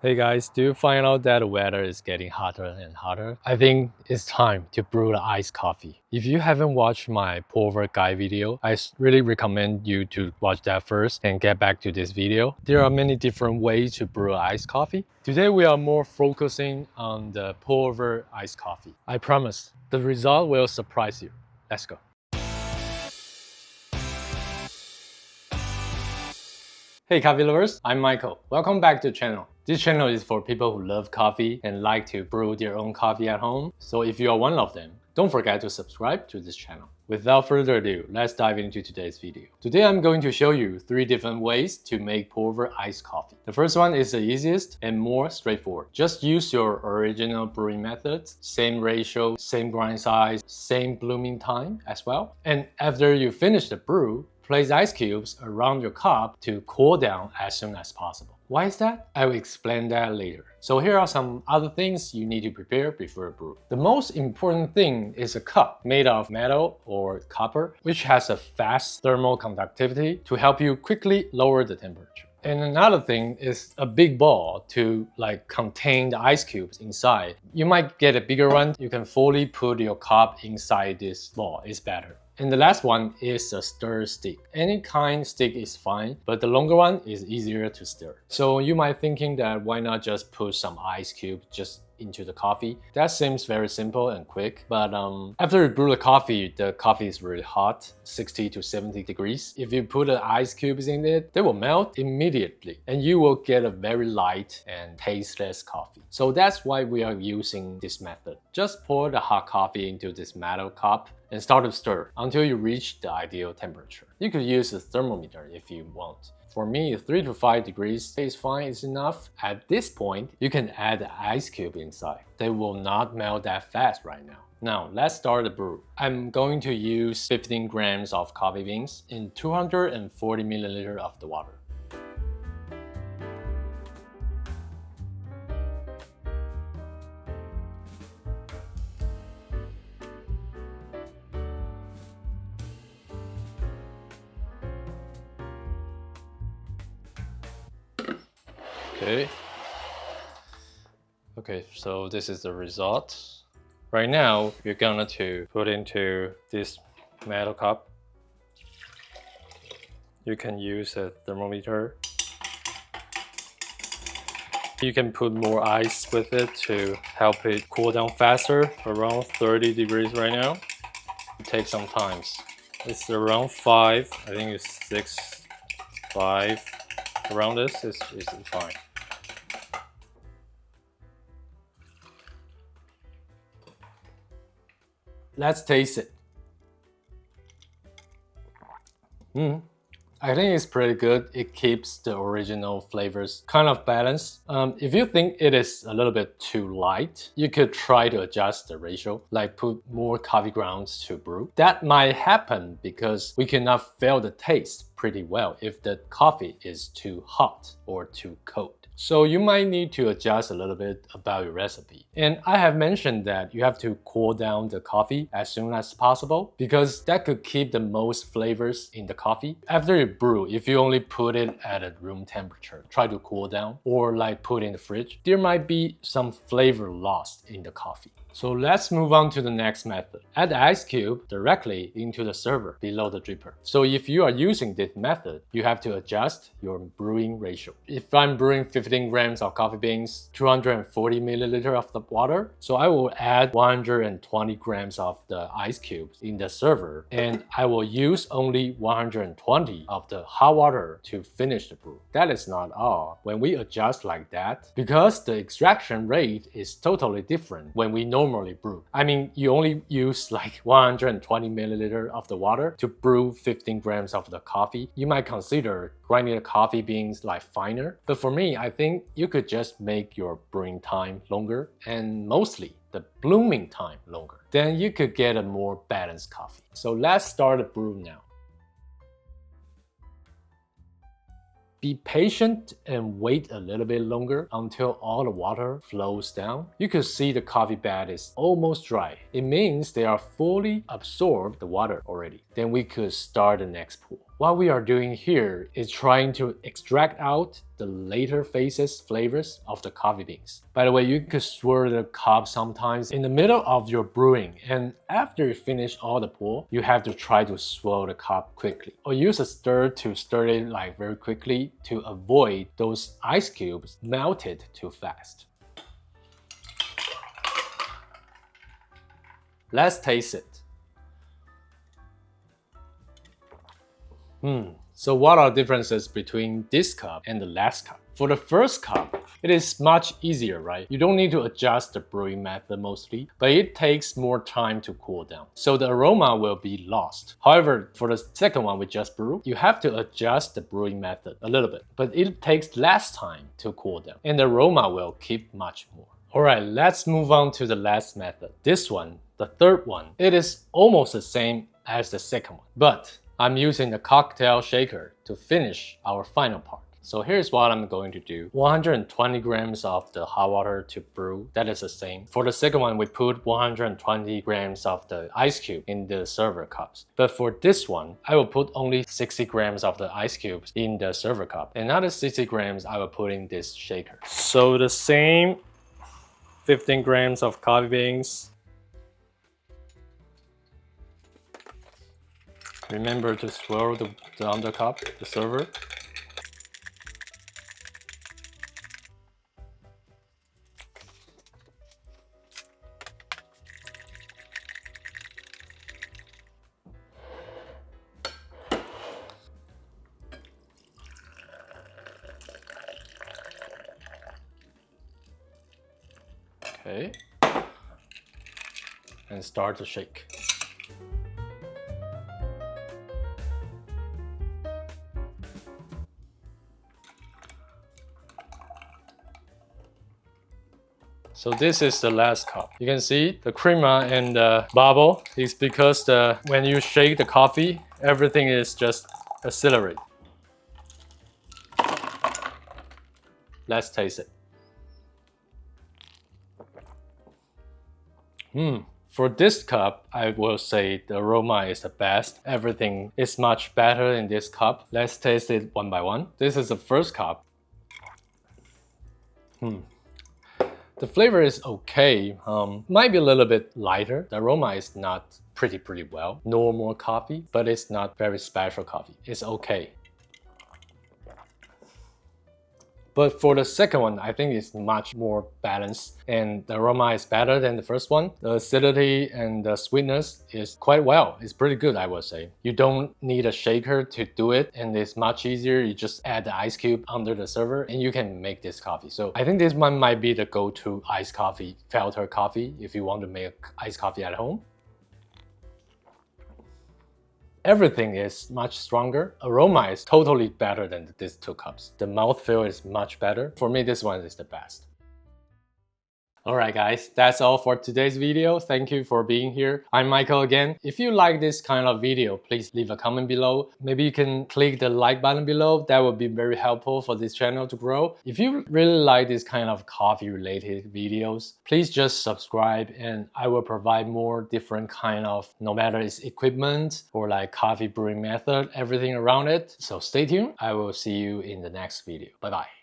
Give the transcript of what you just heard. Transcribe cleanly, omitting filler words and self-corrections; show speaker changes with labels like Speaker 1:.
Speaker 1: Hey guys, do you find out that the weather is getting hotter and hotter? I think it's time to brew the iced coffee. If you haven't watched my pour over guide video, I really recommend you to watch that first and get back to this video. There are many different ways to brew iced coffee. Today we are more focusing on the pour over iced coffee. I promise, the result will surprise you. Let's go. Hey coffee lovers, I'm Michael. Welcome back to the channel. This channel is for people who love coffee and like to brew their own coffee at home. So if you are one of them, don't forget to subscribe to this channel. Without further ado, let's dive into today's video. Today I'm going to show you 3 different ways to make pour over iced coffee. The first one is the easiest and more straightforward. Just use your original brewing methods, same ratio, same grind size, same blooming time as well. And after you finish the brew, place ice cubes around your cup to cool down as soon as possible. Why is that? I will explain that later. So here are some other things you need to prepare before a brew. The most important thing is a cup made of metal or copper, which has a fast thermal conductivity to help you quickly lower the temperature. And another thing is a big bowl to contain the ice cubes inside. You might get a bigger one. You can fully put your cup inside this bowl. It's better. And the last one is a stir stick. Any kind stick is fine, but the longer one is easier to stir. So you might thinking that why not just put some ice cube just into the coffee. That seems very simple and quick, but after you brew the coffee is really hot, 60 to 70 degrees. If you put the ice cubes in it, they will melt immediately and you will get a very light and tasteless coffee. So that's why we are using this method. Just pour the hot coffee into this metal cup and start to stir until you reach the ideal temperature. You could use a thermometer if you want. For me, 3 to 5 degrees is fine, is enough. At this point, you can add the ice cube inside. They will not melt that fast right now. Now, let's start the brew. I'm going to use 15 grams of coffee beans in 240 milliliters of the water. Okay, so this is the result. Right now, you're gonna put into this metal cup. You can use a thermometer. You can put more ice with it to help it cool down faster, around 30 degrees right now. It takes some time. It's around 5, I think it's 6, 5, around this is fine. Let's taste it. I think it's pretty good. It keeps the original flavors kind of balanced. If you think it is a little bit too light, you could try to adjust the ratio, like put more coffee grounds to brew. That might happen because we cannot feel the taste pretty well if the coffee is too hot or too cold. So you might need to adjust a little bit about your recipe. And I have mentioned that you have to cool down the coffee as soon as possible because that could keep the most flavors in the coffee. After you brew, if you only put it at a room temperature, try to cool down or put in the fridge, there might be some flavor lost in the coffee. So let's move on to the next method. Add the ice cube directly into the server below the dripper. So if you are using this method, you have to adjust your brewing ratio. If I'm brewing 15 grams of coffee beans, 240 milliliters of the water, so I will add 120 grams of the ice cubes in the server, and I will use only 120 of the hot water to finish the brew. That is not all. When we adjust like that, because the extraction rate is totally different when we normally brew. I mean, you only use 120 milliliters of the water to brew 15 grams of the coffee. You might consider grinding the coffee beans finer, but for me, I think you could just make your brewing time longer and mostly the blooming time longer. Then you could get a more balanced coffee. So let's start the brew now. Be patient and wait a little bit longer until all the water flows down. You could see the coffee bed is almost dry. It means they are fully absorbed the water already. Then we could start the next pour. What we are doing here is trying to extract out the later phases flavors of the coffee beans. By the way, you could swirl the cup sometimes in the middle of your brewing, and after you finish all the pour, you have to try to swirl the cup quickly, or use a stir to stir it like very quickly to avoid those ice cubes melted too fast. Let's taste it. So what are the differences between this cup and the last cup? For the first cup, it is much easier, right? You don't need to adjust the brewing method mostly, but it takes more time to cool down. So the aroma will be lost. However, for the second one we just brewed, you have to adjust the brewing method a little bit, but it takes less time to cool down, and the aroma will keep much more. Alright, let's move on to the last method. This one, the third one, it is almost the same as the second one, but I'm using the cocktail shaker to finish our final part. So here's what I'm going to do. 120 grams of the hot water to brew, that is the same. For the second one, we put 120 grams of the ice cube in the server cups. But for this one, I will put only 60 grams of the ice cubes in the server cup. Another 60 grams I will put in this shaker. So the same 15 grams of coffee beans. Remember to swirl the undercup, the server. Okay. And start to shake. So this is the last cup. You can see the crema and the bubble is because when you shake the coffee, everything is just accelerate. Let's taste it. For this cup, I will say the aroma is the best. Everything is much better in this cup. Let's taste it one by one. This is the first cup. The flavor is okay, might be a little bit lighter. The aroma is not pretty well. Normal coffee, but it's not very special coffee. It's okay. But for the second one, I think it's much more balanced and the aroma is better than the first one. The acidity and the sweetness is quite well. It's pretty good, I would say. You don't need a shaker to do it and it's much easier. You just add the ice cube under the server and you can make this coffee. So I think this one might be the go-to iced coffee, filter coffee if you want to make iced coffee at home. Everything is much stronger. Aroma is totally better than these two cups. The mouthfeel is much better. For me, this one is the best. Alright guys, that's all for today's video. Thank you for being here. I'm Michael again. If you like this kind of video, please leave a comment below. Maybe you can click the like button below. That would be very helpful for this channel to grow. If you really like this kind of coffee related videos, please just subscribe and I will provide more different kind of, no matter it's equipment or like coffee brewing method, everything around it. So stay tuned. I will see you in the next video. Bye bye.